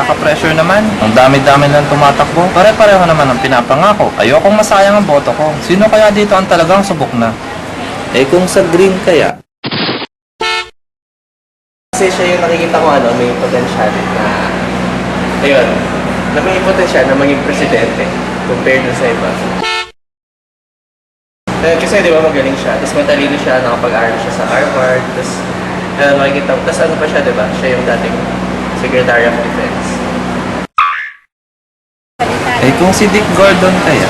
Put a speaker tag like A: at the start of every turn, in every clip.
A: Nakaka-pressure naman. Ang dami-dami lang tumatakbo. Pare-pareho naman ang pinapangako. Ayokong masayang ang boto ko. Sino kaya dito ang talagang subok na? Eh kung sa green kaya?
B: Kasi siya yung nakikita ko may potential na, ayun, na may potential na maging presidente compared dun sa iba. Kasi di ba magaling siya, tapos matalino siya, nakapag-aral siya sa Harvard, tapos makikita ko, tapos ano pa siya, di ba? Siya yung dating Secretary of Defense.
A: Eh kung si Dick Gordon kaya?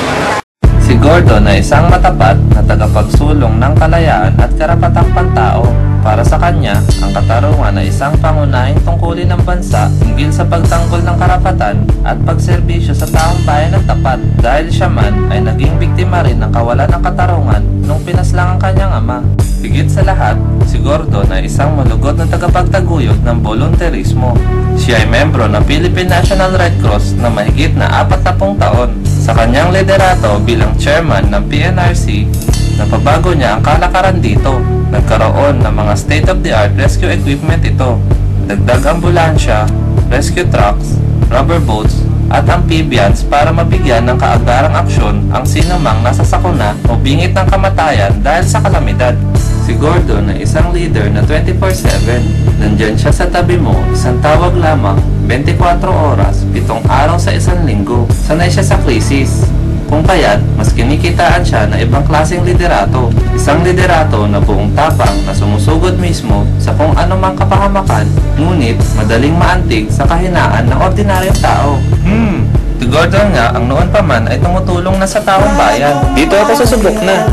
A: Si Gordon ay isang matapat na tagapagsulong ng kalayaan at karapatang pantao. Para sa kanya, ang katarungan ay isang pangunahing tungkulin ng bansa hinggil sa pagtanggol ng karapatan at pagserbisyo sa taong bayan ng tapat. Dahil siya man ay naging biktima rin ng kawalan ng katarungan nung pinaslang ang kanyang ama. Higit sa lahat, si Gordon ay isang malugod na tagapagtaguyod ng volunteerismo. Siya ay membro ng Philippine National Red Cross na mahigit na 40 taon. Sa kanyang liderato bilang chairman ng PNRC, napabago niya ang kalakaran dito. Nagkaroon ng mga state-of-the-art rescue equipment ito. Dagdag ambulansya, rescue trucks, rubber boats, at amphibians para mabigyan ng kaagarang aksyon ang sinumang nasa sakuna o bingit ng kamatayan dahil sa kalamidad. Si Gordon ay isang leader na 24/7. Nandyan siya sa tabi mo, isang tawag lamang, 24 oras, 7 araw sa isang linggo. Sanay siya sa krisis. Kung kaya't, mas kinikitaan siya na ibang klaseng liderato. Isang liderato na buong tapang na sumusugod mismo sa kung anumang kapahamakan, ngunit madaling maantig sa kahinaan ng ordinaryong tao. Si Gordon nga ang noon pa man ay tumutulong na sa taong bayan. Dito ako sa subok na.